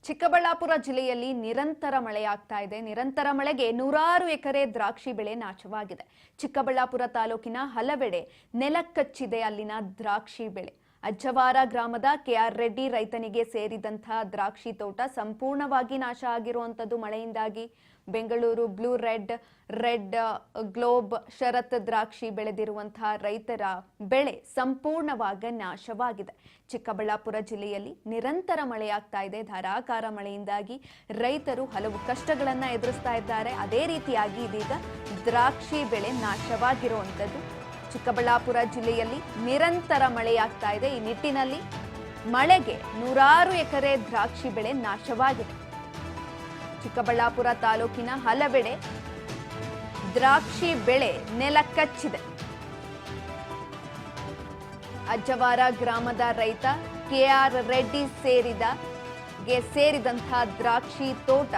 ಚಿಕ್ಕಬಳ್ಳಾಪುರ ಜಿಲ್ಲೆಯಲ್ಲಿ ನಿರಂತರ ಮಳೆಯಾಗ್ತಾ ಇದೆ. ನಿರಂತರ ಮಳೆಗೆ ನೂರಾರು ಎಕರೆ ದ್ರಾಕ್ಷಿ ಬೆಳೆ ನಾಶವಾಗಿದೆ. ಚಿಕ್ಕಬಳ್ಳಾಪುರ ತಾಲೂಕಿನ ಹಲವೆಡೆ ನೆಲಕ್ಕಚ್ಚಿದೆ ಅಲ್ಲಿನ ದ್ರಾಕ್ಷಿ ಬೆಳೆ. ಅಜ್ಜವಾರ ಗ್ರಾಮದ ಕೆಆರ್ ರೆಡ್ಡಿ ರೈತನಿಗೆ ಸೇರಿದಂತಹ ದ್ರಾಕ್ಷಿ ತೋಟ ಸಂಪೂರ್ಣವಾಗಿ ನಾಶ ಆಗಿರುವಂತದ್ದು ಮಳೆಯಿಂದಾಗಿ. ಬೆಂಗಳೂರು ಬ್ಲೂ ರೆಡ್ ಗ್ಲೋಬ್ ಶರತ್ ದ್ರಾಕ್ಷಿ ಬೆಳೆದಿರುವಂತಹ ರೈತರ ಬೆಳೆ ಸಂಪೂರ್ಣವಾಗಿ ನಾಶವಾಗಿದೆ. ಚಿಕ್ಕಬಳ್ಳಾಪುರ ಜಿಲ್ಲೆಯಲ್ಲಿ ನಿರಂತರ ಮಳೆಯಾಗ್ತಾ ಇದೆ. ಧಾರಾಕಾರ ಮಳೆಯಿಂದಾಗಿ ರೈತರು ಹಲವು ಕಷ್ಟಗಳನ್ನ ಎದುರಿಸ್ತಾ ಇದ್ದಾರೆ. ಅದೇ ರೀತಿಯಾಗಿ ಇದೀಗ ದ್ರಾಕ್ಷಿ ಬೆಳೆ ನಾಶವಾಗಿರುವಂತದ್ದು. ಚಿಕ್ಕಬಳ್ಳಾಪುರ ಜಿಲ್ಲೆಯಲ್ಲಿ ನಿರಂತರ ಮಳೆಯಾಗ್ತಾ ಇದೆ. ಈ ನಿಟ್ಟಿನಲ್ಲಿ ಮಳೆಗೆ ನೂರಾರು ಎಕರೆ ದ್ರಾಕ್ಷಿ ಬೆಳೆ ನಾಶವಾಗಿದೆ. ಚಿಕ್ಕಬಳ್ಳಾಪುರ ತಾಲೂಕಿನ ಹಲವೆಡೆ ದ್ರಾಕ್ಷಿ ಬೆಳೆ ನೆಲಕ್ಕಚ್ಚಿದೆ. ಅಜ್ಜವಾರ ಗ್ರಾಮದ ರೈತ ಕೆಆರ್ ರೆಡ್ಡಿ ಸೇರಿದಂತಹ ದ್ರಾಕ್ಷಿ ತೋಟ,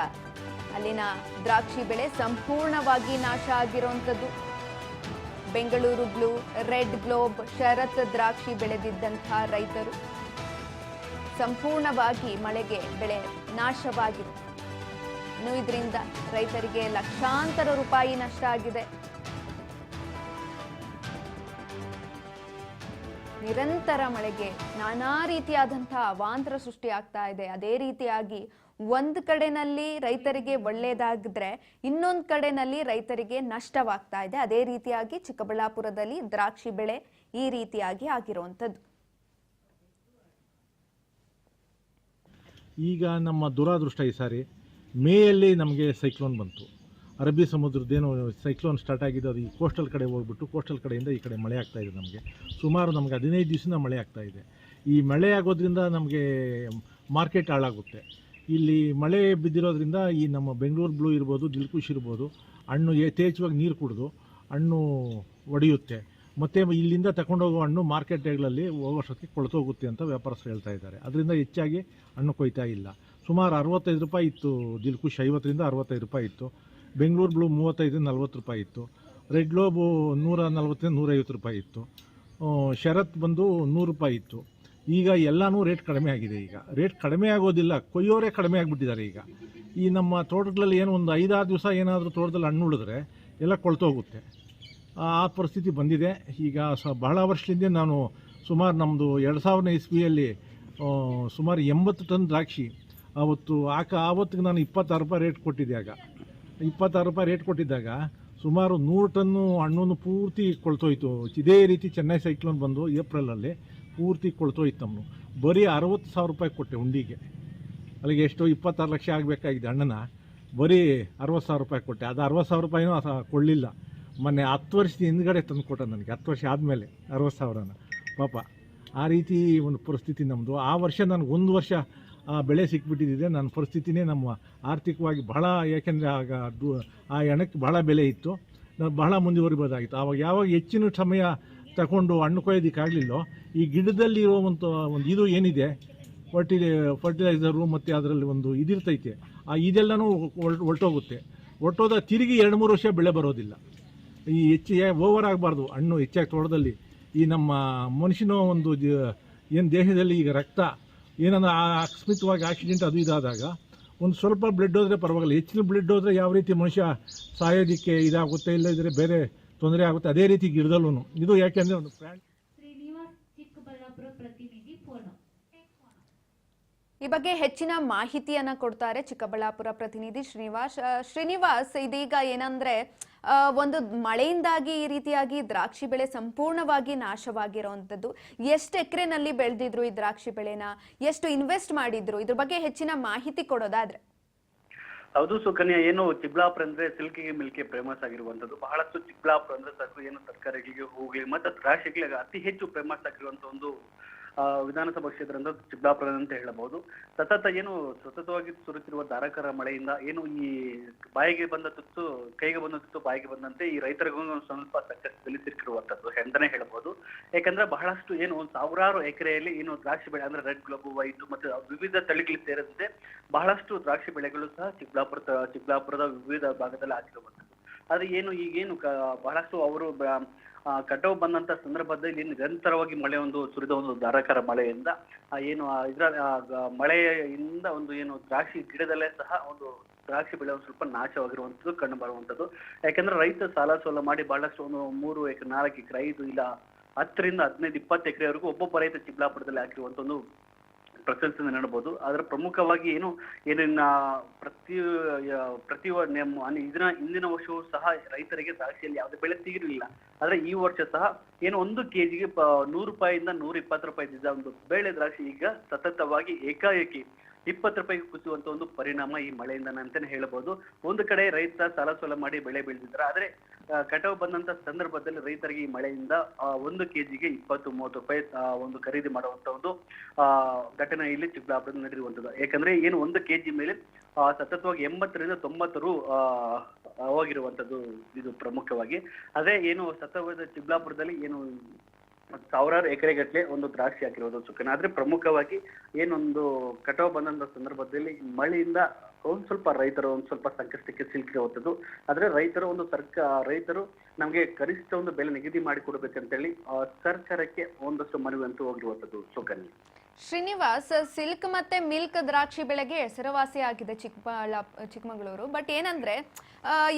ಅಲ್ಲಿನ ದ್ರಾಕ್ಷಿ ಬೆಳೆ ಸಂಪೂರ್ಣವಾಗಿ ನಾಶ ಆಗಿರುವಂಥದ್ದು. ಬೆಂಗಳೂರು ಬ್ಲೂ ರೆಡ್ ಗ್ಲೋಬ್ ಶರತ್ ದ್ರಾಕ್ಷಿ ಬೆಳೆದಿದ್ದಂತಹ ರೈತರು ಸಂಪೂರ್ಣವಾಗಿ ಮಳೆಗೆ ಬೆಳೆ ನಾಶವಾಗಿದೆ. ಇನ್ನು ಇದರಿಂದ ರೈತರಿಗೆ ಲಕ್ಷಾಂತರ ರೂಪಾಯಿ ನಷ್ಟ ಆಗಿದೆ. ನಿರಂತರ ಮಳೆಗೆ ನಾನಾ ರೀತಿಯಾದಂತಹ ಅವಾಂತರ ಸೃಷ್ಟಿಯಾಗ್ತಾ ಇದೆ. ಅದೇ ರೀತಿಯಾಗಿ ಒಂದ್ ಕಡೆನಲ್ಲಿ ರೈತರಿಗೆ ಒಳ್ಳೇದಾಗಿದ್ರೆ ಇನ್ನೊಂದ್ ಕಡೆನಲ್ಲಿ ರೈತರಿಗೆ ನಷ್ಟವಾಗ್ತಾ ಇದೆ. ಅದೇ ರೀತಿಯಾಗಿ ಚಿಕ್ಕಬಳ್ಳಾಪುರದಲ್ಲಿ ದ್ರಾಕ್ಷಿ ಬೆಳೆ ಈ ರೀತಿಯಾಗಿ ಆಗಿರುವಂಥದ್ದು. ಈಗ ನಮ್ಮ ದುರಾದೃಷ್ಟ ಈ ಸಾರಿ ಮೇಯಲ್ಲಿ ನಮಗೆ ಸೈಕ್ಲೋನ್ ಬಂತು. ಅರಬ್ಬಿ ಸಮುದ್ರದ್ದೇನು ಸೈಕ್ಲೋನ್ ಸ್ಟಾರ್ಟ್ ಆಗಿದ್ದು ಅದು ಈ ಕೋಸ್ಟಲ್ ಕಡೆ ಹೋಗ್ಬಿಟ್ಟು ಕೋಸ್ಟಲ್ ಕಡೆಯಿಂದ ಈ ಕಡೆ ಮಳೆ ಆಗ್ತಾ ಇದೆ. ಸುಮಾರು ನಮಗೆ 15 ದಿವಸದಿಂದ ಮಳೆ ಆಗ್ತಾ ಇದೆ. ಈ ಮಳೆ ಆಗೋದ್ರಿಂದ ನಮಗೆ ಮಾರ್ಕೆಟ್ ಹಾಳಾಗುತ್ತೆ. ಇಲ್ಲಿ ಮಳೆ ಬಿದ್ದಿರೋದ್ರಿಂದ ಈ ನಮ್ಮ ಬೆಂಗಳೂರು ಬ್ಲೂ ಇರ್ಬೋದು, ದಿಲ್ಖುಷ್ ಇರ್ಬೋದು, ಹಣ್ಣು ಯಥೇಚ್ಛವಾಗಿ ನೀರು ಕುಡಿದು ಹಣ್ಣು ಒಡೆಯುತ್ತೆ. ಮತ್ತು ಇಲ್ಲಿಂದ ತಗೊಂಡೋಗೋ ಹಣ್ಣು ಮಾರ್ಕೆಟ್ಗಳಲ್ಲಿ ಹೋಗೋಷ್ಟೊತ್ತಿಗೆ ಕೊಳ್ತೋಗುತ್ತೆ ಅಂತ ವ್ಯಾಪಾರಸ್ಥರು ಹೇಳ್ತಾ ಇದ್ದಾರೆ. ಅದರಿಂದ ಹೆಚ್ಚಾಗಿ ಹಣ್ಣು ಕೊಯ್ತಾ ಇಲ್ಲ. ಸುಮಾರು 65 ರೂಪಾಯಿ ಇತ್ತು ದಿಲ್ಖುಷ್, 50ರಿಂದ 65 ರೂಪಾಯಿ ಇತ್ತು. ಬೆಂಗಳೂರು ಬ್ಲೂ 35ರಿಂದ 40 ರೂಪಾಯಿ ಇತ್ತು. ರೆಡ್ ಗ್ಲೋಬು 140ರಿಂದ 150 ರೂಪಾಯಿ ಇತ್ತು. ಶರತ್ ಬಂದು 100 ರೂಪಾಯಿ ಇತ್ತು. ಈಗ ಎಲ್ಲನೂ ರೇಟ್ ಕಡಿಮೆ ಆಗಿದೆ. ಈಗ ರೇಟ್ ಕಡಿಮೆ ಆಗೋದಿಲ್ಲ, ಕೊಯ್ಯೋರೇ ಕಡಿಮೆ ಆಗಿಬಿಟ್ಟಿದ್ದಾರೆ. ಈಗ ಈ ನಮ್ಮ ತೋಟಗಳಲ್ಲಿ ಏನು ಒಂದು 5-6 ದಿವಸ ಏನಾದರೂ ತೋಟದಲ್ಲಿ ಹಣ್ಣು ಉಳಿದ್ರೆ ಎಲ್ಲ ಕೊಳ್ತೋಗುತ್ತೆ. ಆ ಪರಿಸ್ಥಿತಿ ಬಂದಿದೆ. ಈಗ ಬಹಳ ವರ್ಷದಿಂದ ನಾನು ಸುಮಾರು ನಮ್ಮದು 2000 ಇಸ್ವಿಯಲ್ಲಿ ಸುಮಾರು 80 ಟನ್ ದ್ರಾಕ್ಷಿ ಆವತ್ತಿಗೆ ನಾನು 26 ರೂಪಾಯಿ ರೇಟ್ ಕೊಟ್ಟಿದ್ದೆ. ಆಗ 26 ರೂಪಾಯಿ ರೇಟ್ ಕೊಟ್ಟಿದ್ದಾಗ ಸುಮಾರು 100 ಟನ್ನು ಹಣ್ಣು ಪೂರ್ತಿ ಕೊಳ್ತೋಯ್ತು. ಇದೇ ರೀತಿ ಚೆನ್ನೈ ಸೈಕ್ಲೋನ್ ಬಂದು ಏಪ್ರಿಲಲ್ಲಿ ಪೂರ್ತಿ ಕೊಳ್ತೋಯ್ತು. ನಮ್ಮ ಬರೀ 60,000 ರೂಪಾಯಿ ಕೊಟ್ಟೆ ಉಂಡಿಗೆ. ಅಲ್ಲಿಗೆ ಎಷ್ಟು 26 ಲಕ್ಷ ಆಗಬೇಕಾಗಿದೆ ಹಣ್ಣನ್ನ, ಬರೀ 60,000 ರೂಪಾಯಿ ಕೊಟ್ಟೆ. ಅದು 60,000 ರೂಪಾಯಿನೂ ಕೊಳ್ಳಿಲ್ಲ. ಮೊನ್ನೆ 10 ವರ್ಷದ ಹಿಂದ್ಗಡೆ ತಂದು ಕೊಟ್ಟ ನನಗೆ. 10 ವರ್ಷ ಆದಮೇಲೆ 60,000ನ ಪಾಪ. ಆ ರೀತಿ ಒಂದು ಪರಿಸ್ಥಿತಿ ನಮ್ಮದು. ಆ ವರ್ಷ ನನಗೆ 1 ವರ್ಷ ಬೆಳೆ ಸಿಕ್ಬಿಟ್ಟಿದ್ದೆ. ನನ್ನ ಪರಿಸ್ಥಿತಿನೇ ನಮ್ಮ ಆರ್ಥಿಕವಾಗಿ ಬಹಳ, ಯಾಕೆಂದರೆ ಆಗ ಆ ಹಣಕ್ಕೆ ಬಹಳ ಬೆಲೆ ಇತ್ತು. ನಾವು ಬಹಳ ಮುಂದುವರಿಬೋದಾಗಿತ್ತು. ಆವಾಗ ಯಾವಾಗ ಹೆಚ್ಚಿನ ಸಮಯ ತಗೊಂಡು ಹಣ್ಣು ಕೊಯ್ಯೋದಕ್ಕಾಗಲಿಲ್ಲೋ, ಈ ಗಿಡದಲ್ಲಿರೋ ಒಂದು ಇದು ಏನಿದೆ ಫರ್ಟಿಲೈಸರು ಮತ್ತು ಅದರಲ್ಲಿ ಒಂದು ಇದಿರ್ತೈತೆ, ಇದೆಲ್ಲನೂ ಹೊರಟೋದ ತಿರುಗಿ 2-3 ವರ್ಷ ಬೆಳೆ ಬರೋದಿಲ್ಲ. ಈ ಓವರ್ ಆಗಬಾರ್ದು ಹಣ್ಣು ಹೆಚ್ಚಾಗಿ ತೋಟದಲ್ಲಿ. ಈ ನಮ್ಮ ಮನುಷ್ಯನ ಒಂದು ಏನು ದೇಹದಲ್ಲಿ ಈಗ ರಕ್ತ ಏನಂದ್ರೆ ಅಕಸ್ಮಿತವಾಗಿ ಆಕ್ಸಿಡೆಂಟ್ ಅದು ಇದಾದಾಗ ಒಂದು ಸ್ವಲ್ಪ ಬ್ಲಡ್ ಹೋದರೆ ಪರವಾಗಿಲ್ಲ. ಹೆಚ್ಚಿನ ಬ್ಲಡ್ ಹೋದರೆ ಯಾವ ರೀತಿ ಮನುಷ್ಯ ಸಾಯೋದಕ್ಕೆ ಇದಾಗುತ್ತೆ, ಇಲ್ಲದಿದ್ದರೆ ಬೇರೆ ತೊಂದರೆ ಆಗುತ್ತೆ. ಅದೇ ರೀತಿ ಗಿಡದಲ್ಲೂ ಇದು. ಯಾಕೆಂದರೆ ಒಂದು ಈ ಬಗ್ಗೆ ಹೆಚ್ಚಿನ ಮಾಹಿತಿಯನ್ನ ಕೊಡ್ತಾರೆ ಚಿಕ್ಕಬಳ್ಳಾಪುರ ಪ್ರತಿನಿಧಿ ಶ್ರೀನಿವಾಸ್. ಇದೀಗ ಏನಂದ್ರೆ ಒಂದು ಮಳೆಯಿಂದಾಗಿ ಈ ರೀತಿಯಾಗಿ ದ್ರಾಕ್ಷಿ ಬೆಳೆ ಸಂಪೂರ್ಣವಾಗಿ ನಾಶವಾಗಿರುವಂತದ್ದು. ಎಷ್ಟು ಎಕರೆನಲ್ಲಿ ಬೆಳೆದಿದ್ರು ಈ ದ್ರಾಕ್ಷಿ ಬೆಳೆನ, ಎಷ್ಟು ಇನ್ವೆಸ್ಟ್ ಮಾಡಿದ್ರು, ಇದ್ರ ಬಗ್ಗೆ ಹೆಚ್ಚಿನ ಮಾಹಿತಿ ಕೊಡೋದಾದ್ರೆ? ಹೌದು ಸುಕನ್ಯಾ, ಏನು ಚಿಕ್ಕಬಳ್ಳಾಪುರ ಅಂದ್ರೆ ಸಿಲ್ಕಿಗೆ ಮಿಲ್ಕಿ ಫೇಮಸ್ ಆಗಿರುವಂತದ್ದು. ಬಹಳಷ್ಟು ಚಿಕ್ಕಬಳ್ಳಾಪುರ ಅಂದ್ರೆ ತರಕಾರಿಗಳಿಗೆ ಹೋಗ್ಲಿ ಮತ್ತು ದ್ರಾಕ್ಷಿಗಳಿಗೆ ಅತಿ ಹೆಚ್ಚು ಫೇಮಸ್ ಆಗಿರುವಂತ ಒಂದು ವಿಧಾನಸಭಾ ಕ್ಷೇತ್ರ ಅಂತ ಚಿಕ್ಕಬಳ್ಳಾಪುರ ಅಂತ ಹೇಳಬಹುದು. ಸತತವಾಗಿ ಸುರಿತಿರುವ ಧಾರಾಕಾರ ಮಳೆಯಿಂದ ಏನು ಈ ಬಾಯಿಗೆ ಬಂದ ತುತ್ತು ಕೈಗೆ ಬಂದ ತುತ್ತು ಬಾಯಿಗೆ ಬಂದಂತೆ ಈ ರೈತರಿಗೂ ಸ್ವಲ್ಪ ತಲೆ ತಿರುಗಿರುವಂತದ್ದು ಅಂತಾನೆ ಹೇಳಬಹುದು. ಯಾಕಂದ್ರೆ ಬಹಳಷ್ಟು ಏನು ಸಾವಿರಾರು ಎಕರೆಯಲ್ಲಿ ಏನು ದ್ರಾಕ್ಷಿ ಬೆಳೆ ಅಂದ್ರೆ ರೆಡ್ ಗ್ಲೋಬ್, ವೈಟ್ ಮತ್ತು ವಿವಿಧ ತಳಿಗಳು ಸೇರಿದಂತೆ ಬಹಳಷ್ಟು ದ್ರಾಕ್ಷಿ ಬೆಳೆಗಳು ಸಹ ಚಿಕ್ಕಬಳ್ಳಾಪುರದ ವಿವಿಧ ಭಾಗದಲ್ಲಿ ಆಗಿರುವಂತದ್ದು. ಆದ್ರೆ ಏನು ಈಗೇನು ಬಹಳಷ್ಟು ಅವರು ಕಟಾವು ಬಂದಂತ ಸಂದರ್ಭದಲ್ಲಿ ನಿರಂತರವಾಗಿ ಮಳೆ ಒಂದು ಸುರಿದ ಒಂದು ಧಾರಾಕಾರ ಮಳೆಯಿಂದ ಏನು ಇದರ ಮಳೆಯಿಂದ ಒಂದು ಏನು ದ್ರಾಕ್ಷಿ ಗಿಡದಲ್ಲೇ ಸಹ ಒಂದು ದ್ರಾಕ್ಷಿ ಬೆಳೆ ಒಂದು ಸ್ವಲ್ಪ ನಾಶವಾಗಿರುವಂತದ್ದು ಕಂಡು ಬರುವಂತದ್ದು. ಯಾಕಂದ್ರೆ ರೈತ ಸಾಲ ಸೋಲ ಮಾಡಿ ಬಹಳಷ್ಟು ಒಂದು 3 ಎಕರೆ 4 ಎಕರೆ 5 ಇಲ್ಲ 10ರಿಂದ 15 20 ಎಕರೆವರೆಗೂ ಒಬ್ಬೊಬ್ಬ ರೈತ ಚಿಕ್ಕಬಳ್ಳಾಪುರದಲ್ಲಿ ಹಾಕಿರುವಂತ ಒಂದು ಪ್ರಶಂಸೆ ನೋಡಬಹುದು. ಆದ್ರೆ ಪ್ರಮುಖವಾಗಿ ಏನಿನ್ನ ಪ್ರತಿ ಹಿಂದಿನ ವರ್ಷವೂ ಸಹ ರೈತರಿಗೆ ದ್ರಾಕ್ಷಿಯಲ್ಲಿ ಯಾವುದೇ ಬೆಳೆ ಸಿಗಿರಲಿಲ್ಲ. ಆದ್ರೆ ಈ ವರ್ಷ ಸಹ ಏನು 1 ಕೆಜಿಗೆ 100 ರೂಪಾಯಿಂದ 120 ರೂಪಾಯಿ ಇದ್ದ ಒಂದು ಬೇಳೆ ದ್ರಾಕ್ಷಿ ಈಗ ಸತತವಾಗಿ ಏಕಾಏಕಿ 20 ರೂಪಾಯಿಗೆ ಕುಸಿಯುವಂತ ಒಂದು ಪರಿಣಾಮ ಈ ಮಳೆಯಿಂದ ಅಂತಾನೆ ಹೇಳಬಹುದು. ಒಂದು ಕಡೆ ರೈತ ಸಾಲ ಸೋಲ ಮಾಡಿ ಬೆಳೆ ಬೆಳೆದಿದ್ದಾರೆ, ಆದ್ರೆ ಕಟಾವು ಬಂದಂತ ಸಂದರ್ಭದಲ್ಲಿ ರೈತರಿಗೆ ಈ ಮಳೆಯಿಂದ 1 ಕೆಜಿಗೆ 20-30 ರೂಪಾಯಿ ಒಂದು ಖರೀದಿ ಮಾಡುವಂತ ಒಂದು ಘಟನೆ ಇಲ್ಲಿ ಚಿಕ್ಕಬಳ್ಳಾಪುರದಲ್ಲಿ ನಡೆದಿರುವಂತದ್ದು. ಯಾಕಂದ್ರೆ ಏನು 1 ಕೆಜಿ ಮೇಲೆ ಸತತವಾಗಿ 80ರಿಂದ 90 ರು ಹೋಗಿರುವಂತದ್ದು ಇದು ಪ್ರಮುಖವಾಗಿ. ಅದೇ ಏನು ಸತತವಾದ ಚಿಕ್ಕಬಳ್ಳಾಪುರದಲ್ಲಿ ಏನು ಸಾವಿರಾರು ಎಕರೆಗಟ್ಟಲೆ ಒಂದು ದ್ರಾಕ್ಷಿ ಹಾಕಿರೋದು ಸುಖನ. ಆದ್ರೆ ಪ್ರಮುಖವಾಗಿ ಏನೊಂದು ಕಟಾವು ಬಂದಂತ ಸಂದರ್ಭದಲ್ಲಿ ಮಳೆಯಿಂದ ಒಂದ್ ಸ್ವಲ್ಪ ರೈತರು ಒಂದ್ ಸ್ವಲ್ಪ ಸಂಕಷ್ಟಕ್ಕೆ ಸಿಲುಕಿರುವಂತದ್ದು. ಆದ್ರೆ ರೈತರು ನಮ್ಗೆ ಕನಿಷ್ಠ ಒಂದು ಬೆಲೆ ನಿಗದಿ ಮಾಡಿ ಕೊಡ್ಬೇಕಂತೇಳಿ ಸರ್ಕಾರಕ್ಕೆ ಒಂದಷ್ಟು ಮನವಿ ಅಂತೂ ಹೋಗಿರುವಂತದ್ದು ಸುಕನ್ಯಾ. ಶ್ರೀನಿವಾಸ್, ಸಿಲ್ಕ್ ಮತ್ತೆ ಮಿಲ್ಕ್ ದ್ರಾಕ್ಷಿ ಬೆಳೆಗೆ ಹೆಸರುವಾಸಿಯಾಗಿದೆ ಚಿಕ್ಕಮಗಳೂರು. ಬಟ್ ಏನಂದ್ರೆ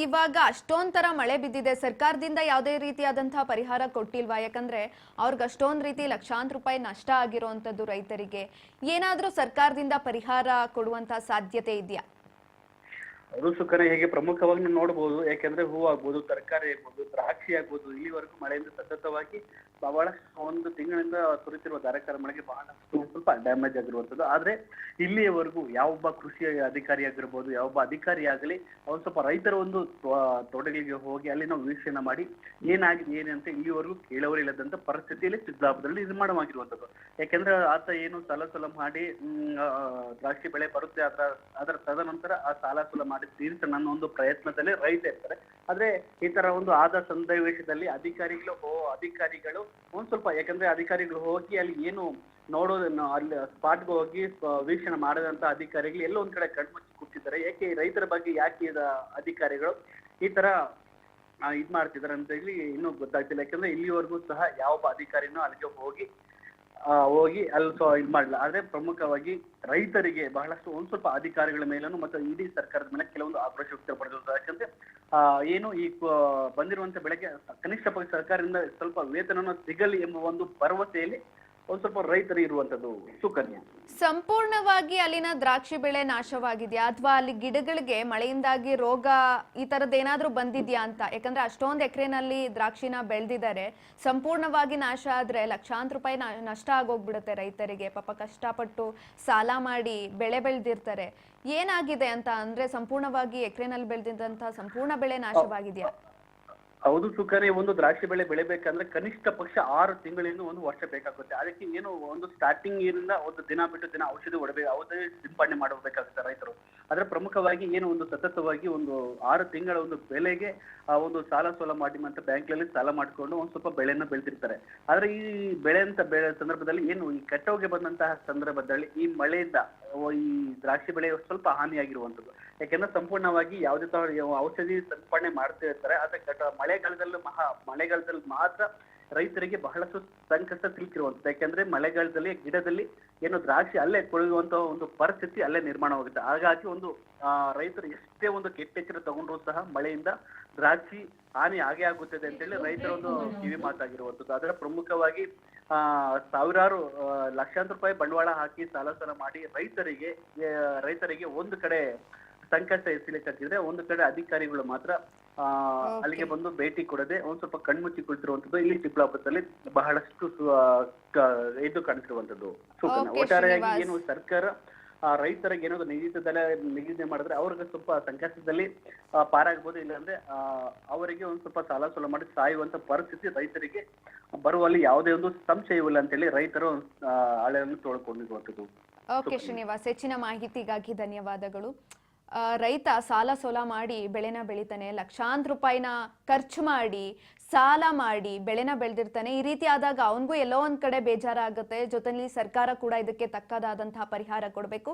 ಇವಾಗ ಅಷ್ಟೊಂಥರ ಮಳೆ ಬಿದ್ದಿದೆ, ಸರ್ಕಾರದಿಂದ ಯಾವುದೇ ರೀತಿಯಾದಂತಹ ಪರಿಹಾರ ಕೊಟ್ಟಿಲ್ವಾ? ಯಾಕಂದ್ರೆ ಅವ್ರಿಗೆ ಅಷ್ಟೊಂದ್ ರೀತಿ ಲಕ್ಷಾಂತರ ರೂಪಾಯಿ ನಷ್ಟ ಆಗಿರುವಂತದ್ದು ರೈತರಿಗೆ. ಏನಾದ್ರೂ ಸರ್ಕಾರದಿಂದ ಪರಿಹಾರ ಕೊಡುವಂತ ಸಾಧ್ಯತೆ ಇದೆಯಾ? ಅದು ಸುಖನ ಹೇಗೆ ಪ್ರಮುಖವಾಗಿ ನೀವು ನೋಡಬಹುದು. ಯಾಕೆಂದ್ರೆ ಹೂ ಆಗ್ಬೋದು, ತರಕಾರಿ ಆಗ್ಬೋದು, ದ್ರಾಕ್ಷಿ ಆಗ್ಬೋದು, ಇಲ್ಲಿವರೆಗೂ ಮಳೆಯಿಂದ ಸತತವಾಗಿ ಬಹಳಷ್ಟು 1 ತಿಂಗಳಿಂದ ಸುರಿತಿರುವ ಧಾರಾಕಾರ ಮಳೆಗೆ ಬಹಳಷ್ಟು ಸ್ವಲ್ಪ ಡ್ಯಾಮೇಜ್ ಆಗಿರುವಂತದ್ದು. ಆದ್ರೆ ಇಲ್ಲಿಯವರೆಗೂ ಯಾವೊಬ್ಬ ಕೃಷಿ ಅಧಿಕಾರಿ ಆಗಿರ್ಬೋದು, ಯಾವೊಬ್ಬ ಅಧಿಕಾರಿ ಆಗಲಿ ಒಂದ್ ಸ್ವಲ್ಪ ರೈತರ ಒಂದು ತೋಟಗಳಿಗೆ ಹೋಗಿ ಅಲ್ಲಿ ನಾವು ವೀಕ್ಷಣೆ ಮಾಡಿ ಏನಾಗಿದೆ ಏನಂತ ಇಲ್ಲಿವರೆಗೂ ಕೇಳೋರಿಲ್ಲದಂತ ಪರಿಸ್ಥಿತಿಯಲ್ಲಿ ಚಿಕ್ಕಬಳ್ಳಾಪುರದಲ್ಲಿ ನಿರ್ಮಾಣವಾಗಿರುವಂತದ್ದು. ಯಾಕೆಂದ್ರೆ ಆತ ಏನು ಸಾಲ ಸೋಲ ಮಾಡಿ ದ್ರಾಕ್ಷಿ ಬೆಳೆ ಬರುತ್ತೆ, ಅದರ ತದನಂತರ ಆ ಸಾಲ ಸೋಲ ಮಾಡಿ ತೀರಿಸೋಣ ಅನ್ನೋ ಒಂದು ಪ್ರಯತ್ನದಲ್ಲಿ ರೈತ ಇರ್ತಾರೆ. ಆದ್ರೆ ಈ ತರ ಒಂದು ಆದ ಸನ್ನಿವೇಶದಲ್ಲಿ ಅಧಿಕಾರಿಗಳು ಒಂದ್ ಸ್ವಲ್ಪ, ಯಾಕಂದ್ರೆ ಅಧಿಕಾರಿಗಳು ಹೋಗಿ ಅಲ್ಲಿ ಏನು ನೋಡೋದನ್ನು ಅಲ್ಲಿ ಸ್ಪಾಟ್ಗೆ ಹೋಗಿ ವೀಕ್ಷಣೆ ಮಾಡದಂತ ಅಧಿಕಾರಿಗಳು ಎಲ್ಲೋ ಒಂದ್ ಕಡೆ ಕಣ್ಮುಚ್ಚಿ ಕೂತಿದ್ದಾರೆ. ಯಾಕೆ ರೈತರ ಬಗ್ಗೆ ಯಾಕೆ ಅಧಿಕಾರಿಗಳು ಈ ತರ ಇದ್ ಮಾಡ್ತಿದಾರೆ ಅಂತ ಹೇಳಿ ಇನ್ನೂ ಗೊತ್ತಾಗ್ತಿಲ್ಲ. ಯಾಕಂದ್ರೆ ಇಲ್ಲಿವರೆಗೂ ಸಹ ಯಾವೊಬ್ಬ ಅಧಿಕಾರಿನೂ ಅಲ್ಲಿಗೆ ಹೋಗಿ ಅಲ್ಲಿ ಇದ್ ಮಾಡಲ್ಲ. ಆದ್ರೆ ಪ್ರಮುಖವಾಗಿ ರೈತರಿಗೆ ಬಹಳಷ್ಟು ಒಂದ್ ಸ್ವಲ್ಪ ಅಧಿಕಾರಿಗಳ ಮೇಲೂ ಮತ್ತು ಇಡೀ ಸರ್ಕಾರದ ಮೇಲೆ ಕೆಲವೊಂದು ಆಕ್ರೋಶ ವ್ಯಕ್ತಪಡಿಸಿದ್ರು. ಯಾಕಂದ್ರೆ ಏನು ಈ ಬಂದಿರುವಂತ ಬೆಳೆಗೆ ಕನಿಷ್ಠ ಪಕ್ಷ ಸರ್ಕಾರದಿಂದ ಸ್ವಲ್ಪ ವೇತನ ಸಿಗಲಿ ಎಂಬ ಒಂದು ಭರವಸೆಯಲ್ಲಿ ಒಂದ್ ಸ್ವಲ್ಪ ರೈತರು ಇರುವಂತದ್ದು ಸುಕನ್ಯಾ. ಸಂಪೂರ್ಣವಾಗಿ ಅಲ್ಲಿನ ದ್ರಾಕ್ಷಿ ಬೆಳೆ ನಾಶವಾಗಿದ್ಯಾ ಅಥವಾ ಅಲ್ಲಿ ಗಿಡಗಳಿಗೆ ಮಳೆಯಿಂದಾಗಿ ರೋಗ ಈ ತರದ್ದೇನಾದ್ರೂ ಬಂದಿದ್ಯಾ ಅಂತ? ಯಾಕಂದ್ರೆ ಅಷ್ಟೊಂದು ಎಕರೆನಲ್ಲಿ ದ್ರಾಕ್ಷಿನ ಬೆಳೆದಿದ್ದಾರೆ, ಸಂಪೂರ್ಣವಾಗಿ ನಾಶ ಆದ್ರೆ ಲಕ್ಷಾಂತರ ರೂಪಾಯಿ ನಷ್ಟ ಆಗೋಗ್ಬಿಡುತ್ತೆ ರೈತರಿಗೆ. ಪಾಪ ಕಷ್ಟಪಟ್ಟು ಸಾಲ ಮಾಡಿ ಬೆಳೆ ಬೆಳೆದಿರ್ತಾರೆ. ಏನಾಗಿದೆ ಅಂತ ಅಂದ್ರೆ ಸಂಪೂರ್ಣವಾಗಿ ಎಕರೆನಲ್ಲಿ ಬೆಳೆದಿದ್ದಂತಹ ಸಂಪೂರ್ಣ ಬೆಳೆ ನಾಶವಾಗಿದ್ಯಾ? ಹೌದು ಸುಖನೇ, ಒಂದು ದ್ರಾಕ್ಷಿ ಬೆಳೆ ಬೆಳಿಬೇಕಂದ್ರೆ ಕನಿಷ್ಠ ಪಕ್ಷ 6 ತಿಂಗಳಿಂದ 1 ವರ್ಷ ಬೇಕಾಗುತ್ತೆ. ಅದಕ್ಕೆ ಏನು ಒಂದು ಸ್ಟಾರ್ಟಿಂಗ್ ಇಂದ ಒಂದು ದಿನ ಬಿಟ್ಟು ದಿನ ಔಷಧಿ ಸಿಂಪಡಣೆ ಮಾಡಬೇಕಾಗುತ್ತೆ ರೈತರು. ಆದ್ರೆ ಪ್ರಮುಖವಾಗಿ ಏನು ಒಂದು ಸತತವಾಗಿ ಒಂದು 6 ತಿಂಗಳ ಒಂದು ಬೆಲೆಗೆ ಒಂದು ಸಾಲ ಸೋಲ ಮಾಡಿ ಮತ್ತೆ ಬ್ಯಾಂಕ್ನಲ್ಲಿ ಸಾಲ ಮಾಡಿಕೊಂಡು ಒಂದ್ ಸ್ವಲ್ಪ ಬೆಳೆನ ಬೆಳೆದಿರ್ತಾರೆ. ಆದ್ರೆ ಈ ಬೆಳೆ ಸಂದರ್ಭದಲ್ಲಿ ಏನು ಈ ಕಟಾವಿಗೆ ಬಂದಂತಹ ಸಂದರ್ಭದಲ್ಲಿ ಈ ಮಳೆಯಿಂದ ಈ ದ್ರಾಕ್ಷಿ ಬೆಳೆ ಸ್ವಲ್ಪ ಹಾನಿಯಾಗಿರುವಂತದ್ದು. ಯಾಕೆಂದ್ರೆ ಸಂಪೂರ್ಣವಾಗಿ ಯಾವುದೇ ತರ ಔಷಧಿ ಸಿಂಪಡಣೆ ಮಾಡ್ತಾ ಇರ್ತಾರೆ. ಆದ್ರೆ ಮಳೆಗಾಲದಲ್ಲಿ ಮಾತ್ರ ರೈತರಿಗೆ ಬಹಳಷ್ಟು ಸಂಕಷ್ಟ ಸಿಲುಕಿರುವಂಥದ್ದು. ಯಾಕೆಂದ್ರೆ ಮಳೆಗಾಲದಲ್ಲಿ ಗಿಡದಲ್ಲಿ ಏನು ದ್ರಾಕ್ಷಿ ಅಲ್ಲೇ ಕೊಳೆಯುವಂತ ಒಂದು ಪರಿಸ್ಥಿತಿ ಅಲ್ಲೇ ನಿರ್ಮಾಣವಾಗುತ್ತೆ. ಹಾಗಾಗಿ ಒಂದು ರೈತರು ಎಷ್ಟೇ ಒಂದು ಕೆಟ್ಟೆಚ್ಚರ ತಗೊಂಡ್ರು ಸಹ ಮಳೆಯಿಂದ ದ್ರಾಕ್ಷಿ ಹಾನಿ ಆಗೇ ಆಗುತ್ತದೆ ಅಂತೇಳಿ ರೈತರ ಒಂದು ಕಿವಿ ಮಾತಾಗಿರುವಂಥದ್ದು. ಅದರ ಪ್ರಮುಖವಾಗಿ ಸಾವಿರಾರು ಲಕ್ಷಾಂತರ ರೂಪಾಯಿ ಬಂಡವಾಳ ಹಾಕಿ ಸಾಲ ಮಾಡಿ ರೈತರಿಗೆ ಒಂದು ಕಡೆ ಸಂಕಷ್ಟ ಸಿಲುಕಿದ್ರೆ, ಒಂದು ಕಡೆ ಅಧಿಕಾರಿಗಳು ಮಾತ್ರ ಅಲ್ಲಿಗೆ ಬಂದು ಭೇಟಿ ಕೊಡದೆ ಒಂದ್ ಸ್ವಲ್ಪ ಕಣ್ಮುಚ್ಚಿ ಕುಳಿತಿರುವಂತದ್ದು ಇಲ್ಲಿ ಚಿಕ್ಕಬಳ್ಳಾಪುರದಲ್ಲಿ ಬಹಳಷ್ಟು ಇದು ಕಾಣಿಸಿರುವಂತದ್ದು. ಒಟ್ಟಾರೆಯಾಗಿ ಏನು ಸರ್ಕಾರ ರೈತರಿಗೆ ಏನಾದ್ರು ನಿಗದಿ ಮಾಡಿದ್ರೆ ಅವ್ರಿಗೆ ಸ್ವಲ್ಪ ಸಂಕಷ್ಟದಲ್ಲಿ ಪಾರಾಗಬಹುದು. ಇಲ್ಲಾಂದ್ರೆ ಅವರಿಗೆ ಒಂದ್ ಸ್ವಲ್ಪ ಸಾಲ ಸೋಲ ಮಾಡಿ ಸಾಯುವಂತ ಪರಿಸ್ಥಿತಿ ರೈತರಿಗೆ ಬರುವಲ್ಲಿ ಯಾವುದೇ ಒಂದು ಸಂಶಯವಿಲ್ಲ ಅಂತ ಹೇಳಿ ರೈತರು ಹಳೆಯನ್ನು ತೋಳ್ಕೊಂಡಿರುವಂತದ್ದು. ಓಕೆ ಶ್ರೀನಿವಾಸ್, ಹೆಚ್ಚಿನ ಮಾಹಿತಿಗಾಗಿ ಧನ್ಯವಾದಗಳು. ರೈತ ಸಾಲ ಸೋಲ ಮಾಡಿ ಬೆಳೆನ ಬೆಳಿತಾನೆ, ಲಕ್ಷಾಂತರ ರೂಪಾಯಿನ ಖರ್ಚು ಮಾಡಿ ಸಾಲ ಮಾಡಿ ಬೆಳೆನ ಬೆಳೆದಿರ್ತಾನೆ. ಈ ರೀತಿ ಆದಾಗ ಅವನಿಗೂ ಎಲ್ಲೋ ಒಂದ್ ಕಡೆ ಬೇಜಾರಾಗುತ್ತೆ. ಜೊತೆಲಿ ಸರ್ಕಾರ ಕೂಡ ಇದಕ್ಕೆ ತಕ್ಕದಾದಂತಹ ಪರಿಹಾರ ಕೊಡಬೇಕು.